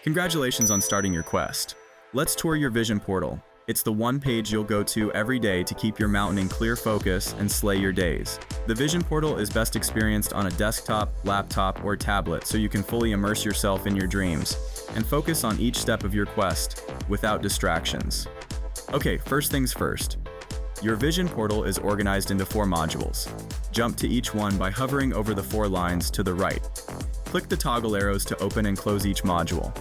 Congratulations on starting your quest. Let's tour your vision portal. It's the one page you'll go to every day to keep your mountain in clear focus and slay your days. The vision portal is best experienced on a desktop, laptop, or tablet so you can fully immerse yourself in your dreams and focus on each step of your quest without distractions. Okay, first things first. Your vision portal is organized into 4 modules. Jump to each one by hovering over the 4 lines to the right. Click the toggle arrows to open and close each module.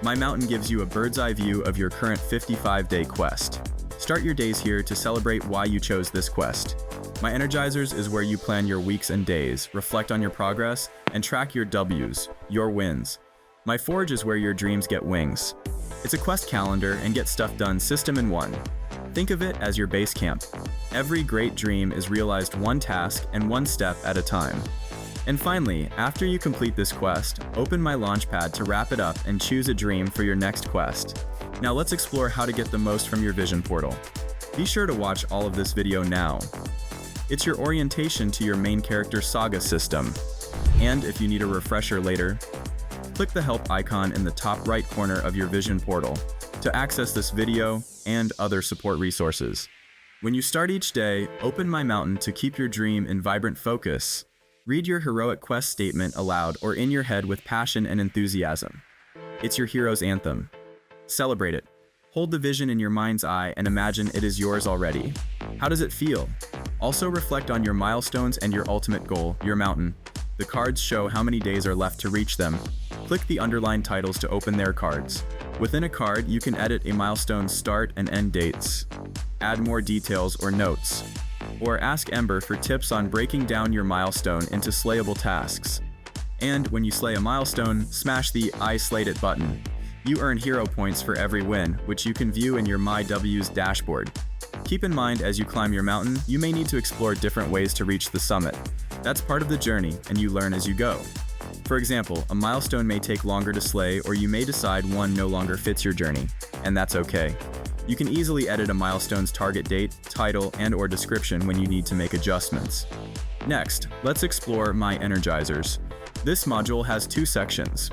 My Mountain gives you a bird's eye view of your current 55-day quest. Start your days here to celebrate why you chose this quest. My Energizers is where you plan your weeks and days, reflect on your progress, and track your W's, your wins. My Forge is where your dreams get wings. It's a quest calendar and get stuff done system in one. Think of it as your base camp. Every great dream is realized one task and one step at a time. And finally, after you complete this quest, open my Launchpad to wrap it up and choose a dream for your next quest. Now let's explore how to get the most from your vision portal. Be sure to watch all of this video now. It's your orientation to your main character Saga system. And if you need a refresher later, click the help icon in the top right corner of your vision portal to access this video and other support resources. When you start each day, open My Mountain to keep your dream in vibrant focus. Read your heroic quest statement aloud or in your head with passion and enthusiasm. It's your hero's anthem. Celebrate it. Hold the vision in your mind's eye and imagine it is yours already. How does it feel? Also reflect on your milestones and your ultimate goal, your mountain. The cards show how many days are left to reach them. Click the underlined titles to open their cards. Within a card, you can edit a milestone's start and end dates, add more details or notes, or ask Ember for tips on breaking down your milestone into slayable tasks. And when you slay a milestone, smash the I Slayed It button. You earn hero points for every win, which you can view in your My W's dashboard. Keep in mind as you climb your mountain, you may need to explore different ways to reach the summit. That's part of the journey, and you learn as you go. For example, a milestone may take longer to slay, or you may decide one no longer fits your journey, and that's okay. You can easily edit a milestone's target date, title, and/or description when you need to make adjustments. Next, let's explore My Energizers. This module has 2 sections: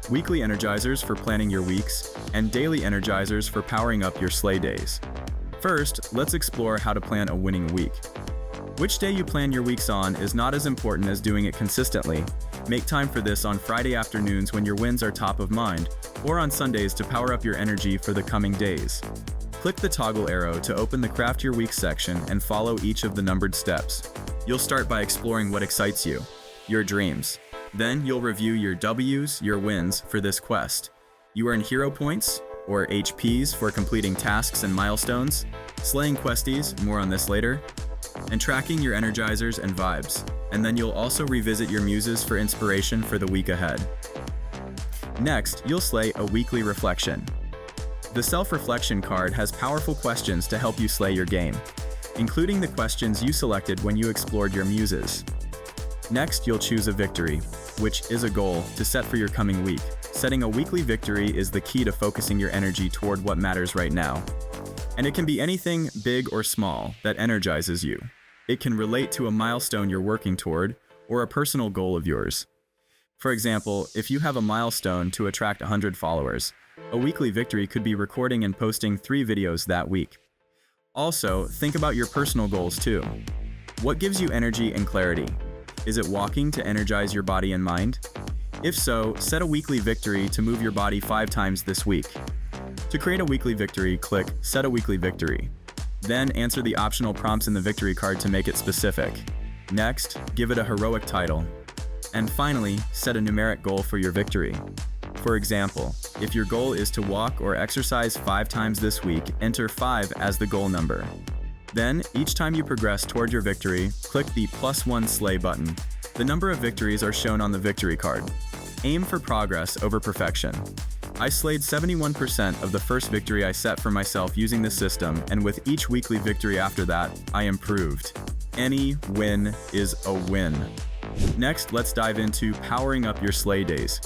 Weekly Energizers for planning your weeks, and Daily Energizers for powering up your slay days. First, let's explore how to plan a winning week. Which day you plan your weeks on is not as important as doing it consistently. Make time for this on Friday afternoons when your wins are top of mind, or on Sundays to power up your energy for the coming days. Click the toggle arrow to open the Craft Your Week section and follow each of the numbered steps. You'll start by exploring what excites you, your dreams. Then you'll review your W's, your wins, for this quest. You earn hero points, or HPs, for completing tasks and milestones, slaying questies, more on this later, and tracking your Energizers and vibes. And then you'll also revisit your muses for inspiration for the week ahead. Next, you'll slay a weekly reflection. The self-reflection card has powerful questions to help you slay your game, including the questions you selected when you explored your muses. Next, you'll choose a victory, which is a goal to set for your coming week. Setting a weekly victory is the key to focusing your energy toward what matters right now. And it can be anything big or small that energizes you. It can relate to a milestone you're working toward or a personal goal of yours. For example, if you have a milestone to attract 100 followers, a weekly victory could be recording and posting 3 videos that week. Also, think about your personal goals too. What gives you energy and clarity? Is it walking to energize your body and mind? If so, set a weekly victory to move your body 5 times this week. To create a weekly victory, click Set a Weekly Victory. Then answer the optional prompts in the victory card to make it specific. Next, give it a heroic title. And finally, set a numeric goal for your victory. For example, if your goal is to walk or exercise 5 times this week, enter 5 as the goal number. Then, each time you progress toward your victory, click the +1 slay button. The number of victories are shown on the victory card. Aim for progress over perfection. I slayed 71% of the first victory I set for myself using this system, and with each weekly victory after that, I improved. Any win is a win. Next, let's dive into powering up your slay days.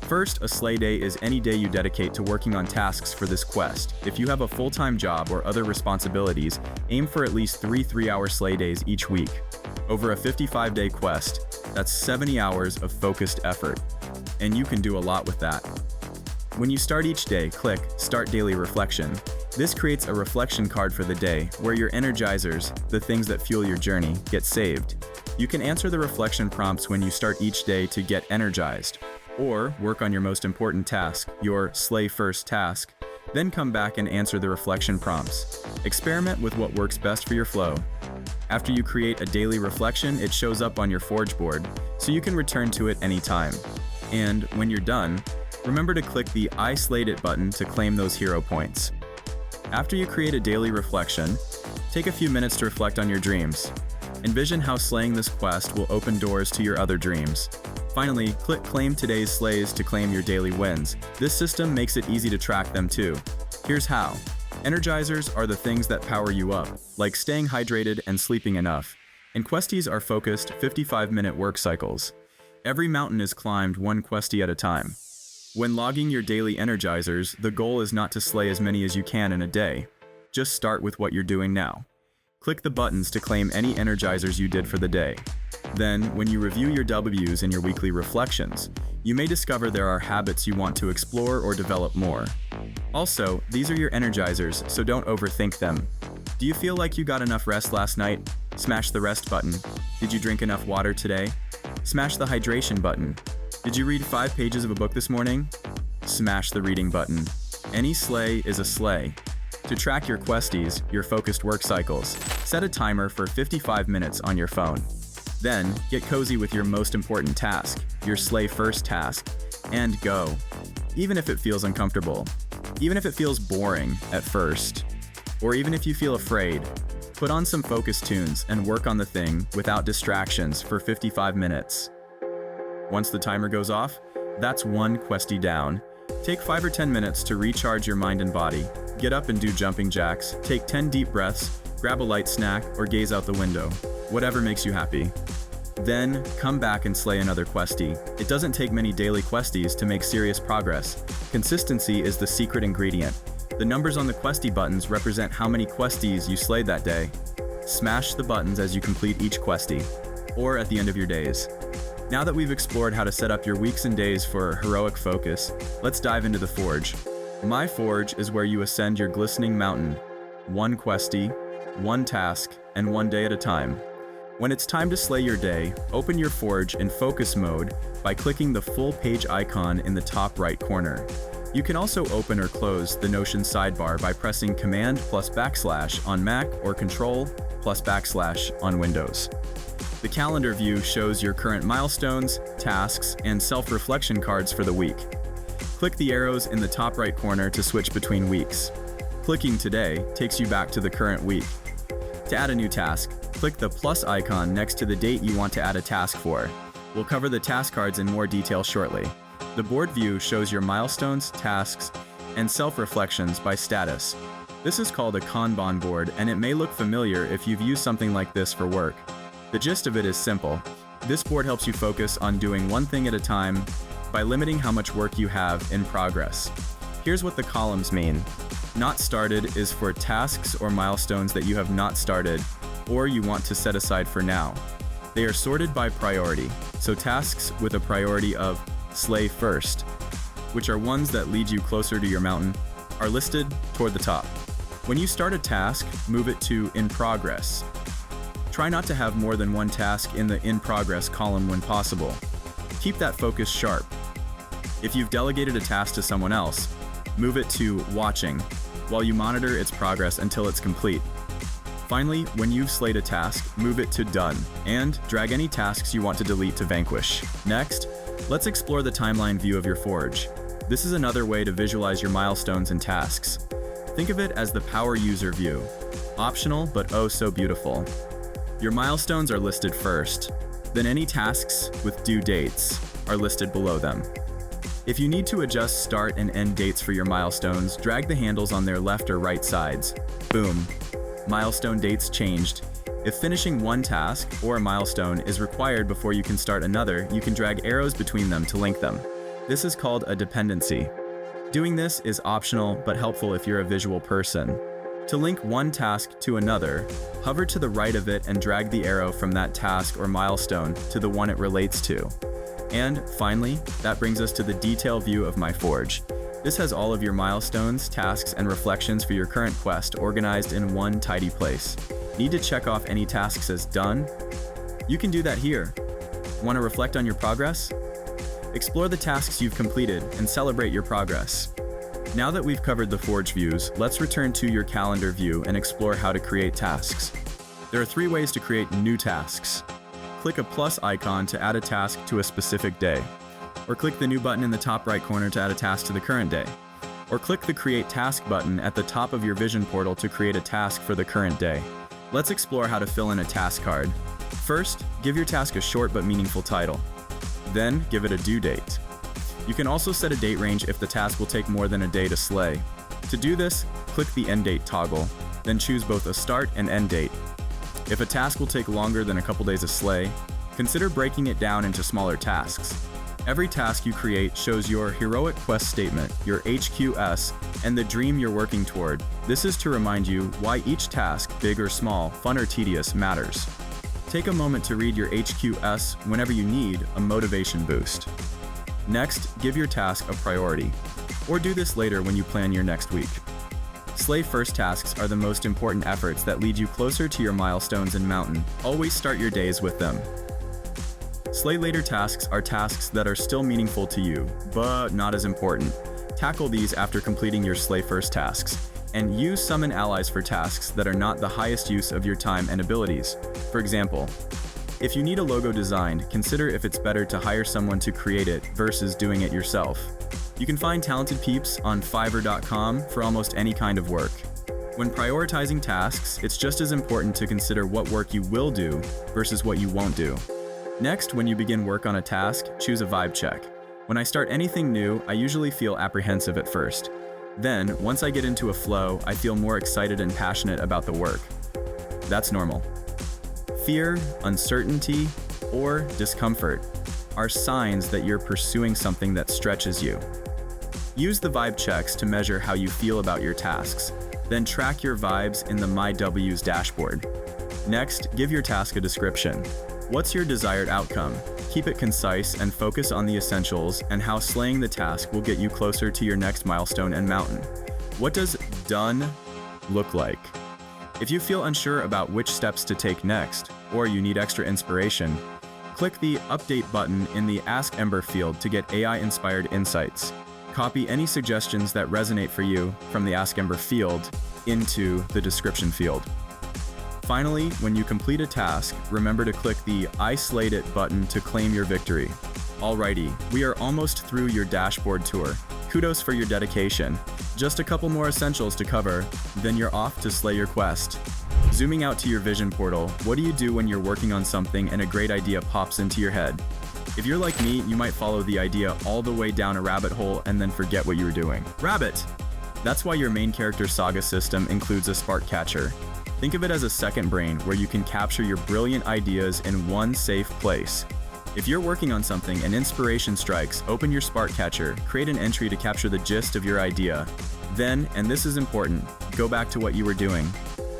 First, a slay day is any day you dedicate to working on tasks for this quest. If you have a full-time job or other responsibilities, aim for at least 3 3-hour slay days each week. Over a 55-day quest, that's 70 hours of focused effort. And you can do a lot with that. When you start each day, click Start Daily Reflection. This creates a reflection card for the day where your Energizers, the things that fuel your journey, get saved. You can answer the reflection prompts when you start each day to get energized, or work on your most important task, your Slay First task. Then come back and answer the reflection prompts. Experiment with what works best for your flow. After you create a daily reflection, it shows up on your Forge board, so you can return to it anytime. And when you're done, remember to click the I Slayed It button to claim those hero points. After you create a daily reflection, take a few minutes to reflect on your dreams. Envision how slaying this quest will open doors to your other dreams. Finally, click Claim Today's Slays to claim your daily wins. This system makes it easy to track them too. Here's how. Energizers are the things that power you up, like staying hydrated and sleeping enough. And Questies are focused 55-minute work cycles. Every mountain is climbed one Questie at a time. When logging your daily Energizers, the goal is not to slay as many as you can in a day. Just start with what you're doing now. Click the buttons to claim any Energizers you did for the day. Then, when you review your W's in your weekly reflections, you may discover there are habits you want to explore or develop more. Also, these are your Energizers, so don't overthink them. Do you feel like you got enough rest last night? Smash the rest button. Did you drink enough water today? Smash the hydration button. Did you read 5 pages of a book this morning? Smash the reading button. Any slay is a slay. To track your Questies, your focused work cycles, set a timer for 55 minutes on your phone. Then, get cozy with your most important task, your Slay First task, and go. Even if it feels uncomfortable, even if it feels boring at first, or even if you feel afraid, put on some focus tunes and work on the thing without distractions for 55 minutes. Once the timer goes off, that's one Questie down. Take 5 or 10 minutes to recharge your mind and body. Get up and do jumping jacks, take 10 deep breaths, grab a light snack, or gaze out the window. Whatever makes you happy. Then, come back and slay another Questie. It doesn't take many daily Questies to make serious progress. Consistency is the secret ingredient. The numbers on the Questie buttons represent how many Questies you slayed that day. Smash the buttons as you complete each Questie, or at the end of your days. Now that we've explored how to set up your weeks and days for heroic focus, let's dive into the Forge. My Forge is where you ascend your glistening mountain, one Questie, one task, and one day at a time. When it's time to slay your day, open your Forge in focus mode by clicking the full page icon in the top right corner. You can also open or close the Notion sidebar by pressing Command plus / on Mac or Control plus / on Windows. The calendar view shows your current milestones, tasks, and self-reflection cards for the week. Click the arrows in the top right corner to switch between weeks. Clicking Today takes you back to the current week. To add a new task, click the plus icon next to the date you want to add a task for. We'll cover the task cards in more detail shortly. The board view shows your milestones, tasks, and self-reflections by status. This is called a Kanban board, and it may look familiar if you've used something like this for work. The gist of it is simple. This board helps you focus on doing one thing at a time by limiting how much work you have in progress. Here's what the columns mean. Not started is for tasks or milestones that you have not started or you want to set aside for now. They are sorted by priority, so tasks with a priority of Slay First, which are ones that lead you closer to your mountain, are listed toward the top. When you start a task, move it to In Progress. Try not to have more than one task in the In Progress column when possible. Keep that focus sharp. If you've delegated a task to someone else, move it to Watching, while you monitor its progress until it's complete. Finally, when you've slayed a task, move it to Done, and drag any tasks you want to delete to Vanquish. Next, let's explore the timeline view of your Forge. This is another way to visualize your milestones and tasks. Think of it as the power user view. Optional, but oh so beautiful. Your milestones are listed first, then any tasks with due dates are listed below them. If you need to adjust start and end dates for your milestones, drag the handles on their left or right sides. Boom. Milestone dates changed. If finishing one task or a milestone is required before you can start another, you can drag arrows between them to link them. This is called a dependency. Doing this is optional but helpful if you're a visual person. To link one task to another, hover to the right of it and drag the arrow from that task or milestone to the one it relates to. And finally, that brings us to the detail view of my Forge. This has all of your milestones, tasks, and reflections for your current quest organized in one tidy place. Need to check off any tasks as done? You can do that here. Want to reflect on your progress? Explore the tasks you've completed and celebrate your progress. Now that we've covered the Forge views, let's return to your calendar view and explore how to create tasks. There are 3 ways to create new tasks. Click a plus icon to add a task to a specific day, or click the new button in the top right corner to add a task to the current day, or click the Create Task button at the top of your Vision portal to create a task for the current day. Let's explore how to fill in a task card. First, give your task a short but meaningful title. Then, give it a due date. You can also set a date range if the task will take more than a day to slay. To do this, click the End Date toggle, then choose both a start and end date. If a task will take longer than a couple days to slay, consider breaking it down into smaller tasks. Every task you create shows your heroic quest statement, your HQS, and the dream you're working toward. This is to remind you why each task, big or small, fun or tedious, matters. Take a moment to read your HQS whenever you need a motivation boost. Next, give your task a priority, or do this later when you plan your next week. Slay first tasks are the most important efforts that lead you closer to your milestones and mountain. Always start your days with them. Slay later tasks are tasks that are still meaningful to you, but not as important. Tackle these after completing your Slay first tasks, and use summon allies for tasks that are not the highest use of your time and abilities. For example, if you need a logo designed, consider if it's better to hire someone to create it versus doing it yourself. You can find talented peeps on Fiverr.com for almost any kind of work. When prioritizing tasks, it's just as important to consider what work you will do versus what you won't do. Next, when you begin work on a task, choose a vibe check. When I start anything new, I usually feel apprehensive at first. Then, once I get into a flow, I feel more excited and passionate about the work. That's normal. Fear, uncertainty, or discomfort are signs that you're pursuing something that stretches you. Use the vibe checks to measure how you feel about your tasks, then track your vibes in the My W's dashboard. Next, give your task a description. What's your desired outcome? Keep it concise and focus on the essentials and how slaying the task will get you closer to your next milestone and mountain. What does done look like? If you feel unsure about which steps to take next, or you need extra inspiration, click the Update button in the Ask Ember field to get AI-inspired insights. Copy any suggestions that resonate for you from the Ask Ember field into the description field. Finally, when you complete a task, remember to click the I Slayed It button to claim your victory. Alrighty, we are almost through your dashboard tour. Kudos for your dedication. Just a couple more essentials to cover, then you're off to slay your quest. Zooming out to your Vision portal, what do you do when you're working on something and a great idea pops into your head? If you're like me, you might follow the idea all the way down a rabbit hole and then forget what you were doing. Rabbit! That's why your main character Saga system includes a spark catcher. Think of it as a second brain where you can capture your brilliant ideas in one safe place. If you're working on something and inspiration strikes, open your spark catcher, create an entry to capture the gist of your idea. Then, and this is important, go back to what you were doing.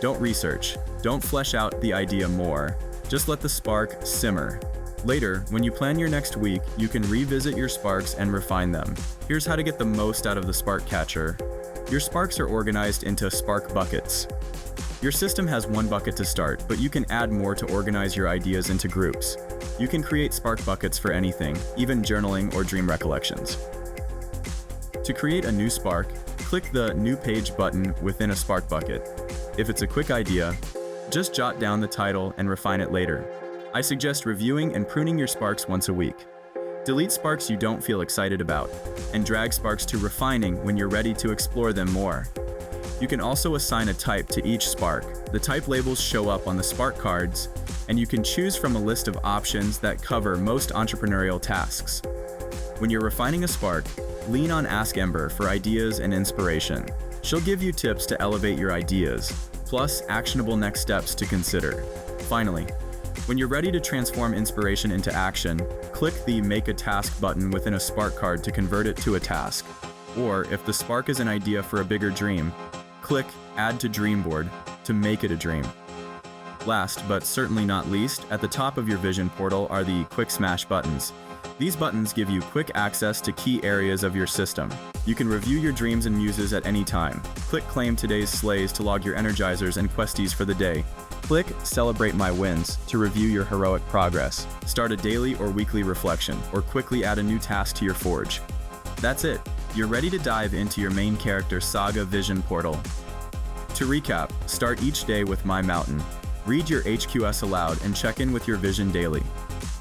Don't research. Don't flesh out the idea more. Just let the spark simmer. Later, when you plan your next week, you can revisit your sparks and refine them. Here's how to get the most out of the spark catcher. Your sparks are organized into spark buckets. Your system has one bucket to start, but you can add more to organize your ideas into groups. You can create spark buckets for anything, even journaling or dream recollections. To create a new spark, click the New Page button within a spark bucket. If it's a quick idea, just jot down the title and refine it later. I suggest reviewing and pruning your sparks once a week. Delete sparks you don't feel excited about, and drag sparks to refining when you're ready to explore them more. You can also assign a type to each spark. The type labels show up on the spark cards, and you can choose from a list of options that cover most entrepreneurial tasks. When you're refining a spark, lean on Ask Ember for ideas and inspiration. She'll give you tips to elevate your ideas, plus actionable next steps to consider. Finally, when you're ready to transform inspiration into action, click the Make a Task button within a spark card to convert it to a task. Or if the spark is an idea for a bigger dream, click Add to Dream Board to make it a dream. Last, but certainly not least, at the top of your Vision portal are the Quick Smash buttons. These buttons give you quick access to key areas of your system. You can review your dreams and muses at any time. Click Claim Today's Slays to log your Energizers and Questies for the day. Click Celebrate My Wins to review your heroic progress. Start a daily or weekly reflection, or quickly add a new task to your forge. That's it. You're ready to dive into your main character Saga Vision Portal. To recap, start each day with My Mountain. Read your HQS aloud and check in with your vision daily.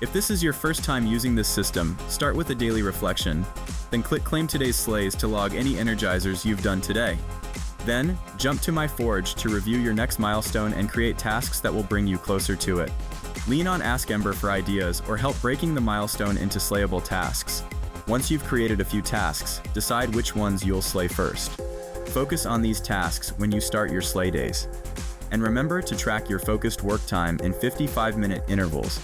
If this is your first time using this system, start with a daily reflection, then click Claim Today's Slays to log any Energizers you've done today. Then, jump to My Forge to review your next milestone and create tasks that will bring you closer to it. Lean on Ask Ember for ideas or help breaking the milestone into slayable tasks. Once you've created a few tasks, decide which ones you'll slay first. Focus on these tasks when you start your slay days. And remember to track your focused work time in 55-minute intervals.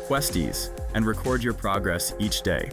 Questies, and record your progress each day.